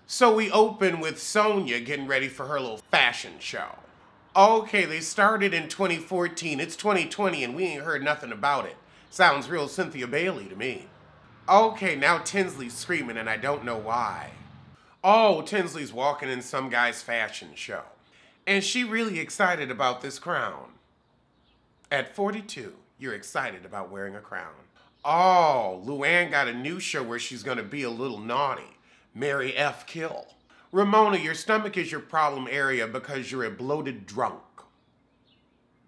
So we open with Sonya getting ready for her little fashion show. Okay, they started in 2014. It's 2020 and we ain't heard nothing about it. Sounds real Cynthia Bailey to me. Okay, now Tinsley's screaming and I don't know why. Oh, Tinsley's walking in some guy's fashion show. And she really excited about this crown. At 42, you're excited about wearing a crown. Oh, Luann got a new show where she's gonna be a little naughty. Mary F. Kill. Ramona, your stomach is your problem area because you're a bloated drunk.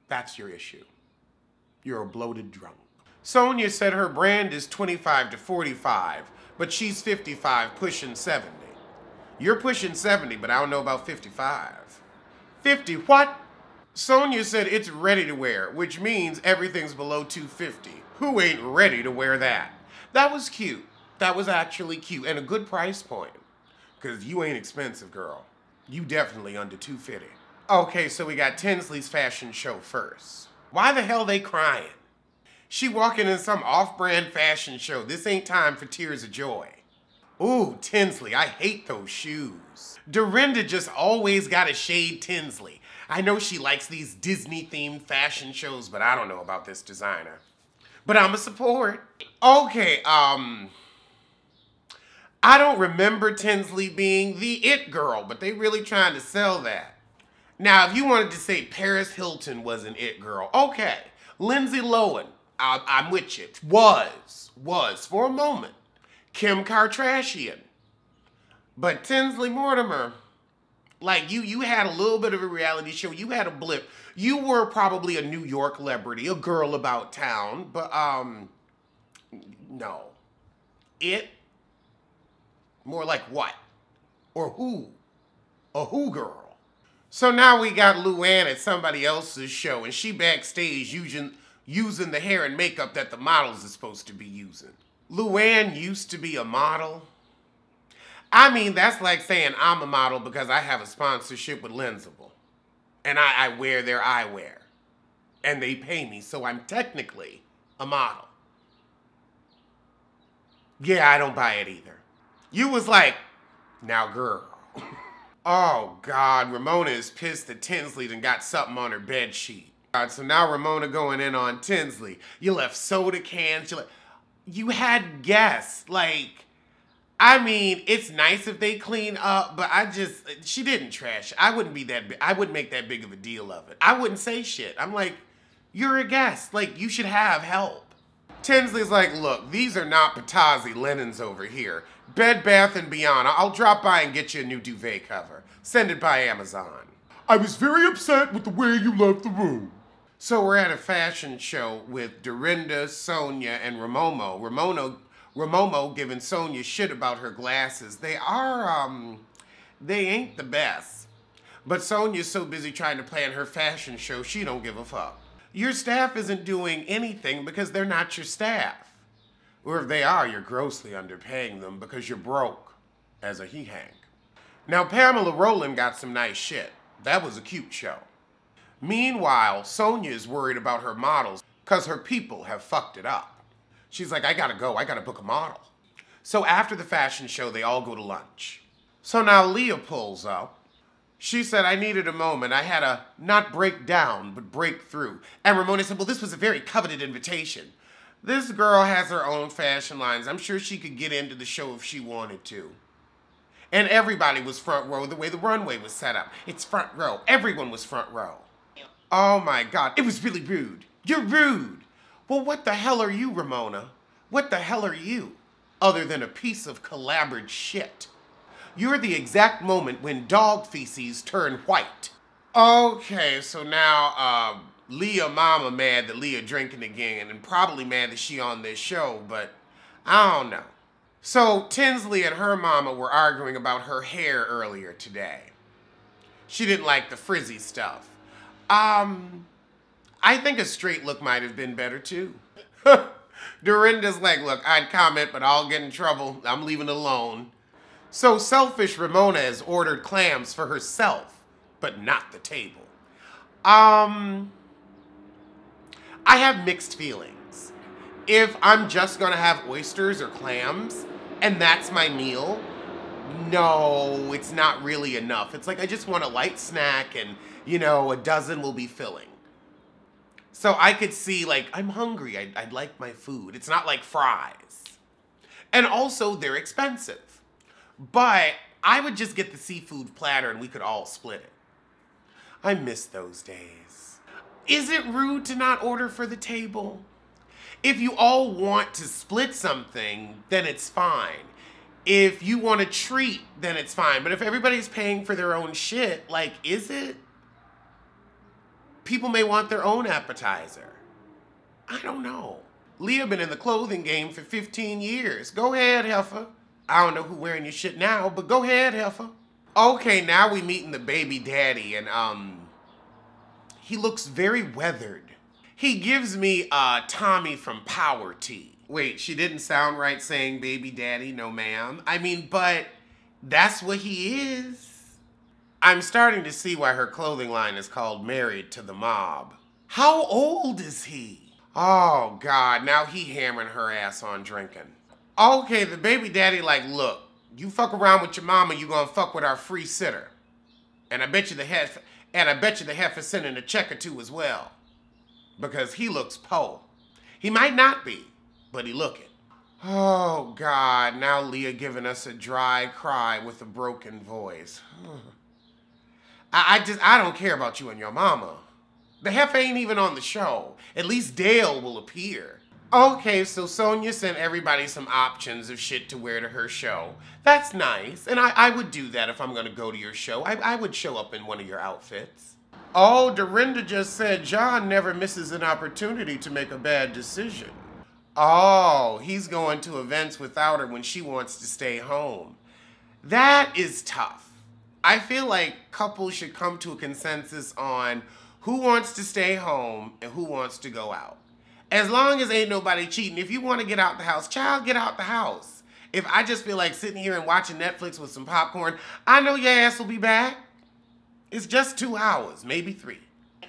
That's your issue. You're a bloated drunk. Sonya said her brand is 25 to 45, but she's 55 pushing 70. You're pushing 70, but I don't know about 55. 50 what? Sonya said it's ready to wear, which means everything's below 250. Who ain't ready to wear that? That was cute. That was actually cute and a good price point. Because you ain't expensive, girl. You definitely under 250. Okay, so we got Tinsley's fashion show first. Why the hell they crying? She walking in some off-brand fashion show. This ain't time for tears of joy. Ooh, Tinsley, I hate those shoes. Dorinda just always gotta shade Tinsley. I know she likes these Disney-themed fashion shows, but I don't know about this designer. But I'm a support. Okay, I don't remember Tinsley being the it girl, but they really trying to sell that. Now, if you wanted to say Paris Hilton was an it girl, okay. Lindsay Lohan, I'm with you. Was for a moment. Kim Kardashian. But Tinsley Mortimer, like you had a little bit of a reality show. You had a blip. You were probably a New York celebrity, a girl about town, but no. It? More like what? Or who? A who girl? So now we got Luann at somebody else's show and she backstage using the hair and makeup that the models are supposed to be using. Luann used to be a model. I mean, that's like saying I'm a model because I have a sponsorship with Lensable. And I wear their eyewear. And they pay me, so I'm technically a model. Yeah, I don't buy it either. You was like, now girl. Oh God, Ramona is pissed that Tinsley done got something on her bed sheet. So now Ramona going in on Tinsley. You left soda cans, you had guests. Like, I mean, it's nice if they clean up, but she didn't trash. I wouldn't make that big of a deal of it. I wouldn't say shit. I'm like, you're a guest. Like, you should have help. Tinsley's like, look, these are not Patazzi linens over here. Bed Bath & Beyond. I'll drop by and get you a new duvet cover. Send it by Amazon. I was very upset with the way you left the room. So we're at a fashion show with Dorinda, Sonya, and Ramomo. Ramomo giving Sonya shit about her glasses. They ain't the best. But Sonya's so busy trying to plan her fashion show, she don't give a fuck. Your staff isn't doing anything because they're not your staff. Or if they are, you're grossly underpaying them because you're broke, as a he-hang. Now, Pamela Rowland got some nice shit. That was a cute show. Meanwhile, Sonya is worried about her models because her people have fucked it up. She's like, I gotta go, I gotta book a model. So after the fashion show, they all go to lunch. So now Leah pulls up. She said, I needed a moment. I had to not break down, but break through. And Ramona said, well, this was a very coveted invitation. This girl has her own fashion lines. I'm sure she could get into the show if she wanted to. And everybody was front row the way the runway was set up. It's front row. Everyone was front row. Oh my God, it was really rude. You're rude. Well, what the hell are you, Ramona? What the hell are you? Other than a piece of collaborated shit. You're the exact moment when dog feces turn white. Okay, so now, Leah mama mad that Leah drinking again and probably mad that she on this show, but I don't know. So Tinsley and her mama were arguing about her hair earlier today. She didn't like the frizzy stuff. I think a straight look might have been better too. Dorinda's like, look, I'd comment, but I'll get in trouble. I'm leaving it alone. So selfish Ramona has ordered clams for herself, but not the table. I have mixed feelings. If I'm just gonna have oysters or clams, and that's my meal, no, it's not really enough. It's like I just want a light snack and, you know, a dozen will be filling. So I could see, like, I'm hungry. I'd like my food. It's not like fries. And also, they're expensive. But I would just get the seafood platter and we could all split it. I miss those days. Is it rude to not order for the table? If you all want to split something, then it's fine. If you want a treat, then it's fine. But if everybody's paying for their own shit, like, is it? People may want their own appetizer. I don't know. Leah been in the clothing game for 15 years. Go ahead, heifer. I don't know who wearing your shit now, but go ahead, heifer. Okay, now we meeting the baby daddy, and he looks very weathered. He gives me Tommy from Power Tea. Wait, she didn't sound right saying baby daddy, no ma'am. I mean, but that's what he is. I'm starting to see why her clothing line is called Married to the Mob. How old is he? Oh God, now he hammering her ass on drinking. Okay, the baby daddy like, look, you fuck around with your mama, you gonna fuck with our free sitter. And I bet you the heifer sending a check or two as well. Because he looks po. He might not be, but he looking. Oh God, now Leah giving us a dry cry with a broken voice. I don't care about you and your mama. The heifer ain't even on the show. At least Dale will appear. Okay, so Sonya sent everybody some options of shit to wear to her show. That's nice, and I would do that if I'm gonna go to your show. I would show up in one of your outfits. Oh, Dorinda just said John never misses an opportunity to make a bad decision. Oh, he's going to events without her when she wants to stay home. That is tough. I feel like couples should come to a consensus on who wants to stay home and who wants to go out. As long as ain't nobody cheating. If you want to get out the house, child, get out the house. If I just feel like sitting here and watching Netflix with some popcorn, I know your ass will be back. It's just 2 hours, maybe 3.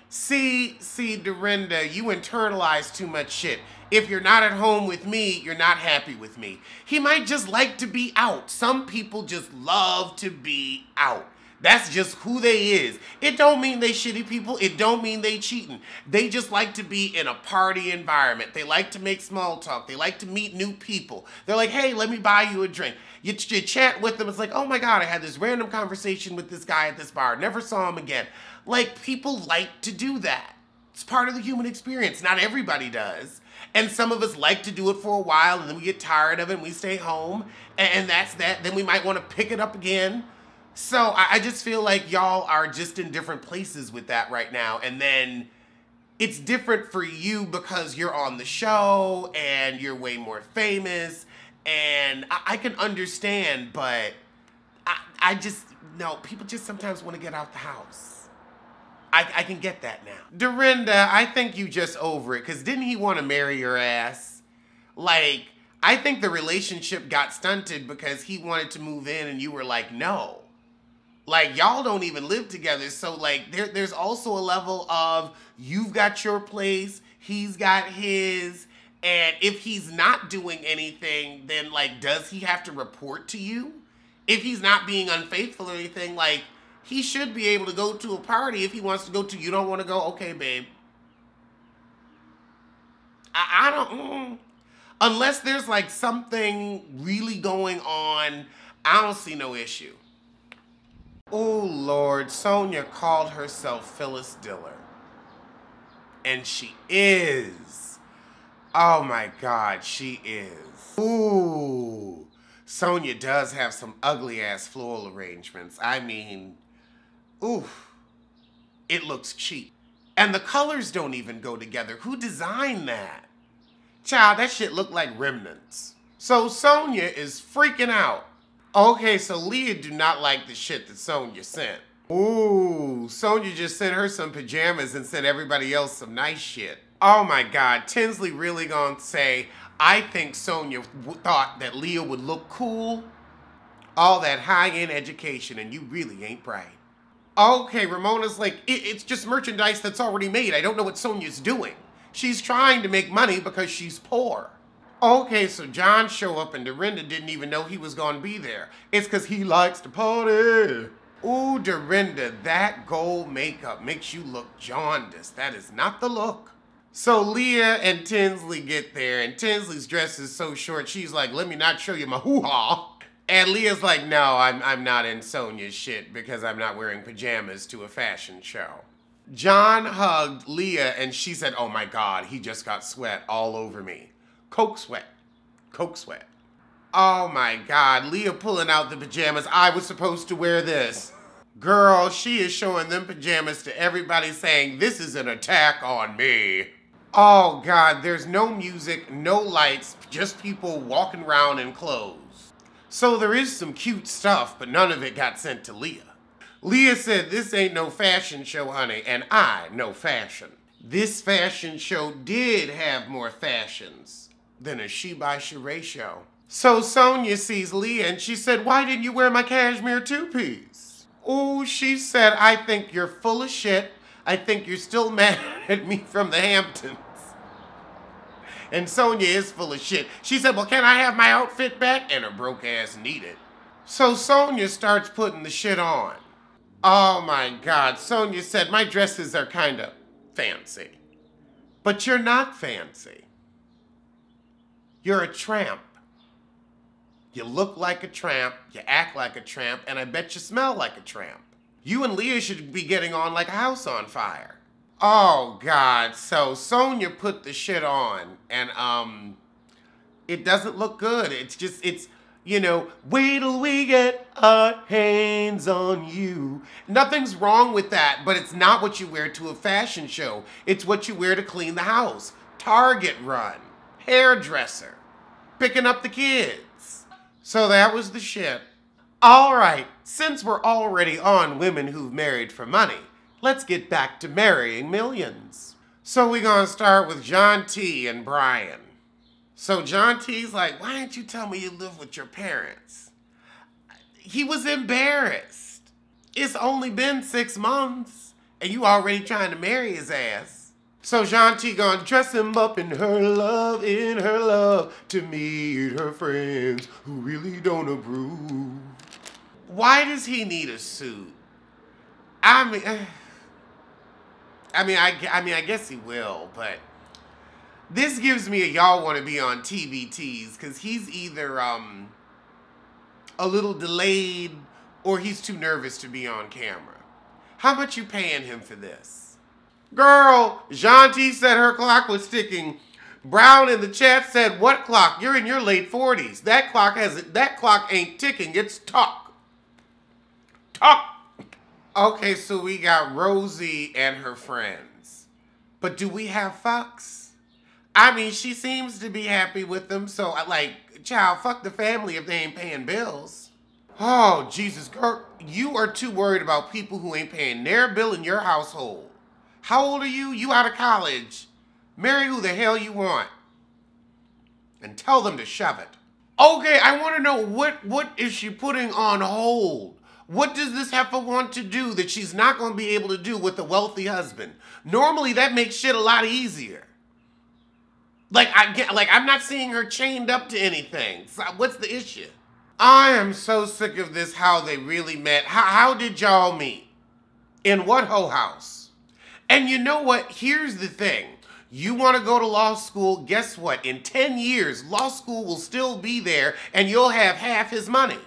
See, Dorinda, you internalize too much shit. If you're not at home with me, you're not happy with me. He might just like to be out. Some people just love to be out. That's just who they is. It don't mean they shitty people. It don't mean they cheating. They just like to be in a party environment. They like to make small talk. They like to meet new people. They're like, hey, let me buy you a drink. You chat with them. It's like, oh my God, I had this random conversation with this guy at this bar. Never saw him again. Like, people like to do that. It's part of the human experience. Not everybody does. And some of us like to do it for a while and then we get tired of it and we stay home. And that's that. Then we might want to pick it up again. So I just feel like y'all are just in different places with that right now. And then it's different for you because you're on the show and you're way more famous. And I can understand, but I just, no, people just sometimes want to get out the house. I can get that now. Dorinda, I think you just over it, because didn't he want to marry your ass? Like, I think the relationship got stunted because he wanted to move in and you were like, no. Like, y'all don't even live together. So, like, there's also a level of you've got your place, he's got his, and if he's not doing anything, then, like, does he have to report to you? If he's not being unfaithful or anything, like, he should be able to go to a party if he wants to go to. You don't want to go? Okay, babe. I don't... Unless there's, like, something really going on, I don't see no issue. Oh, Lord, Sonya called herself Phyllis Diller. And she is. Oh, my God, she is. Ooh. Sonya does have some ugly-ass floral arrangements. I mean, oof. It looks cheap. And the colors don't even go together. Who designed that? Child, that shit looked like remnants. So Sonya is freaking out. Okay, so Leah do not like the shit that Sonya sent. Ooh, Sonya just sent her some pajamas and sent everybody else some nice shit. Oh my God, Tinsley really gonna say, I think Sonya thought that Leah would look cool. All that high-end education and you really ain't bright. Okay, Ramona's like, it's just merchandise that's already made. I don't know what Sonya's doing. She's trying to make money because she's poor. Okay, so John show up and Dorinda didn't even know he was gonna be there. It's because he likes to party. Ooh, Dorinda, that gold makeup makes you look jaundiced. That is not the look. So Leah and Tinsley get there, and Tinsley's dress is so short, she's like, let me not show you my hoo-ha. And Leah's like, no, I'm not in Sonia's shit because I'm not wearing pajamas to a fashion show. John hugged Leah, and she said, oh my God, he just got sweat all over me. Coke sweat. Coke sweat. Oh my God, Leah pulling out the pajamas. I was supposed to wear this. Girl, she is showing them pajamas to everybody saying, this is an attack on me. Oh God, there's no music, no lights, just people walking around in clothes. So there is some cute stuff, but none of it got sent to Leah. Leah said, this ain't no fashion show, honey, and I know fashion. This fashion show did have more fashions than a She by Sheree show. So Sonia sees Leah and she said, why didn't you wear my cashmere two-piece? Oh, she said, I think you're full of shit. I think you're still mad at me from the Hamptons. And Sonia is full of shit. She said, well, can I have my outfit back? And her broke ass need it. So Sonia starts putting the shit on. Oh my God. Sonia said, my dresses are kind of fancy. But you're not fancy. You're a tramp. You look like a tramp, you act like a tramp, and I bet you smell like a tramp. You and Leah should be getting on like a house on fire. Oh God, so Sonia put the shit on, and it doesn't look good. It's, you know, wait till we get our hands on you. Nothing's wrong with that, but it's not what you wear to a fashion show. It's what you wear to clean the house. Target run, hairdresser, picking up the kids. So that was the shit. All right, since we're already on women who've married for money, let's get back to marrying millions. So we're gonna start with John T. and Brian. So John T.'s like, why didn't you tell me you live with your parents? He was embarrassed. It's only been 6 months, and you already trying to marry his ass. So John T. gonna dress him up in her love, to meet her friends who really don't approve. Why does he need a suit? I guess he will, but this gives me a y'all want to be on TVTs because he's either a little delayed or he's too nervous to be on camera. How much you paying him for this? Girl, Shanti said her clock was ticking. Brown in the chat said, what clock? You're in your late 40s. That clock ain't ticking, it's talk. Talk. Okay, so we got Rosie and her friends. But do we have fucks? I mean, she seems to be happy with them, so child, fuck the family if they ain't paying bills. Oh, Jesus, girl, you are too worried about people who ain't paying their bill in your household. How old are you? You out of college. Marry who the hell you want. And tell them to shove it. Okay, I want to know what is she putting on hold? What does this heifer want to do that she's not going to be able to do with a wealthy husband? Normally, that makes shit a lot easier. I'm not seeing her chained up to anything. So what's the issue? I am so sick of this, how they really met. How did y'all meet? In what hoe house? And you know what? Here's the thing. You want to go to law school, guess what? In 10 years, law school will still be there and you'll have half his money.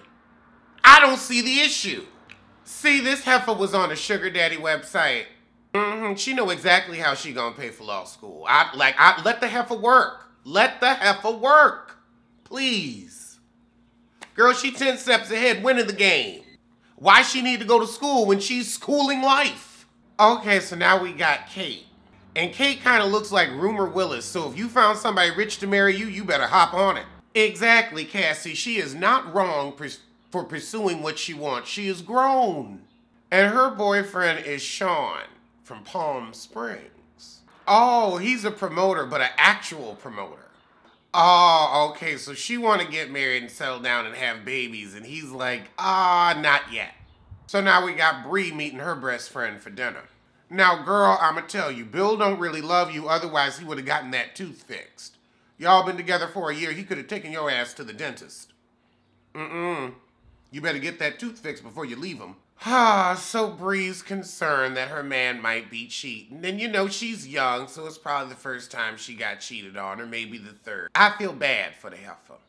I don't see the issue. See, this heifer was on a sugar daddy website. She know exactly how she gonna pay for law school. Let the heifer work. Let the heifer work. Please. Girl, she 10 steps ahead winning the game. Why she need to go to school when she's schooling life? Okay, so now we got Kate. And Kate kind of looks like Rumor Willis, so if you found somebody rich to marry you, you better hop on it. Exactly, Cassie. She is not wrong for pursuing what she wants. She is grown. And her boyfriend is Sean from Palm Springs. Oh, he's a promoter, but an actual promoter. Oh, okay, so she want to get married and settle down and have babies, and he's like, not yet. So now we got Bree meeting her best friend for dinner. Now, girl, I'ma tell you, Bill don't really love you, otherwise he would have gotten that tooth fixed. Y'all been together for a year. He could have taken your ass to the dentist. You better get that tooth fixed before you leave him. So Bree's concerned that her man might be cheating. And you know, she's young, so it's probably the first time she got cheated on, or maybe the third. I feel bad for the heifer.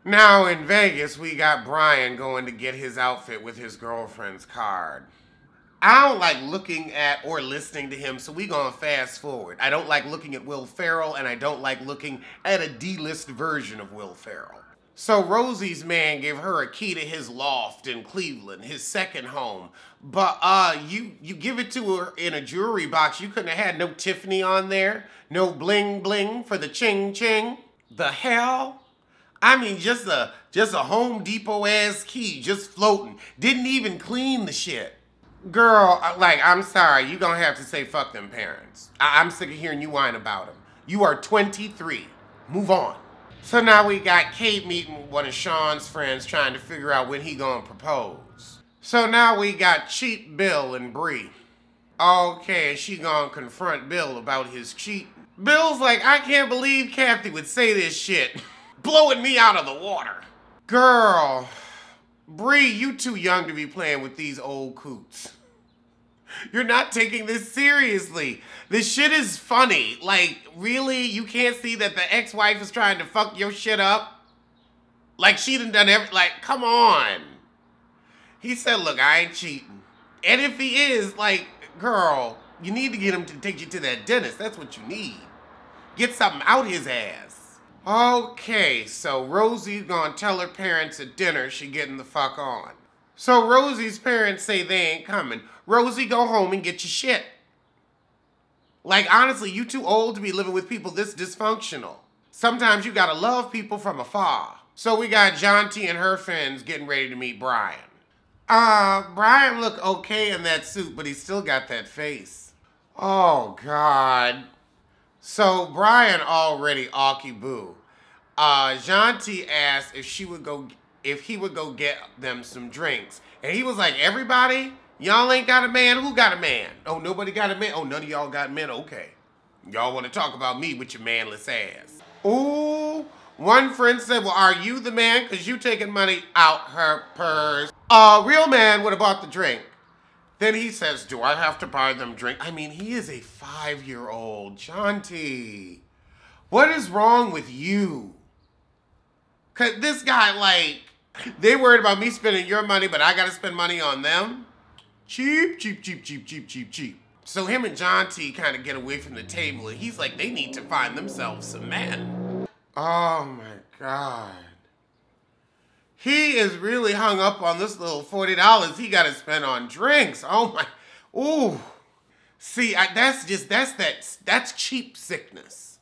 Now in Vegas, we got Brian going to get his outfit with his girlfriend's card. I don't like looking at or listening to him, so we gonna fast forward. I don't like looking at Will Ferrell, and I don't like looking at a D-list version of Will Ferrell. So Rosie's man gave her a key to his loft in Cleveland, his second home. But you give it to her in a jewelry box. You couldn't have had no Tiffany on there, no bling bling for the ching ching. The hell? I mean, just a Home Depot ass key, just floating. Didn't even clean the shit. Girl, like, I'm sorry, you gonna have to say fuck them parents. I'm sick of hearing you whine about them. You are 23. Move on. So now we got Kate meeting with one of Sean's friends trying to figure out when he gonna propose. So now we got cheat Bill and Bree. Okay, she gonna confront Bill about his cheating. Bill's like, I can't believe Kathy would say this shit. Blowing me out of the water. Girl, Bree, you too young to be playing with these old coots. You're not taking this seriously. This shit is funny. Like, really? You can't see that the ex-wife is trying to fuck your shit up? Like, she done everything. Like, come on. He said, look, I ain't cheating. And if he is, like, girl, you need to get him to take you to that dentist. That's what you need. Get something out his ass. Okay, so Rosie's gonna tell her parents at dinner she getting the fuck on. So Rosie's parents say they ain't coming. Rosie, go home and get your shit. Like, honestly, you too old to be living with people this dysfunctional. Sometimes you gotta love people from afar. So we got Jonty and her friends getting ready to meet Brian. Brian looked okay in that suit, but he still got that face. Oh, God. So Brian already awky-boo. Jonty asked if he would go get them some drinks. And he was like, everybody? Y'all ain't got a man? Who got a man? Oh, nobody got a man? Oh, none of y'all got men? Okay. Y'all want to talk about me with your manless ass. Ooh, one friend said, well, are you the man? Because you taking money out her purse. Real man would have bought the drink. Then he says, do I have to buy them drink? I mean, he is a 5-year-old. Jonty, what is wrong with you? Because this guy, like, they worried about me spending your money, but I got to spend money on them? Cheap, cheap, cheap, cheap, cheap, cheap, cheap. So him and Jonty kind of get away from the table, and he's like, they need to find themselves some men. Oh, my God. He is really hung up on this little $40 he got to spend on drinks. Oh, my. Ooh. See, that's cheap sickness.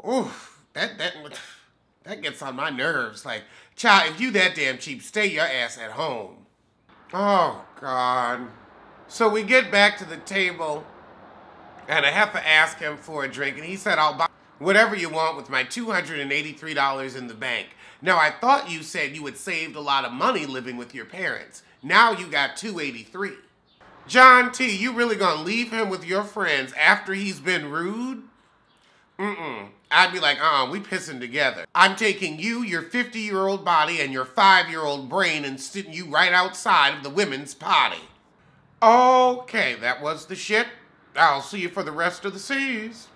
Ooh, that gets on my nerves. Like, child, if you that damn cheap, stay your ass at home. Oh, God. So we get back to the table, and I have to ask him for a drink, and he said, I'll buy whatever you want with my $283 in the bank. Now, I thought you said you had saved a lot of money living with your parents. Now you got $283. Jonty, you really gonna leave him with your friends after he's been rude? I'd be like, we pissing together. I'm taking you, your 50-year-old body, and your 5-year-old brain and sitting you right outside of the women's potty. Okay, that was the shit. I'll see you for the rest of the seas.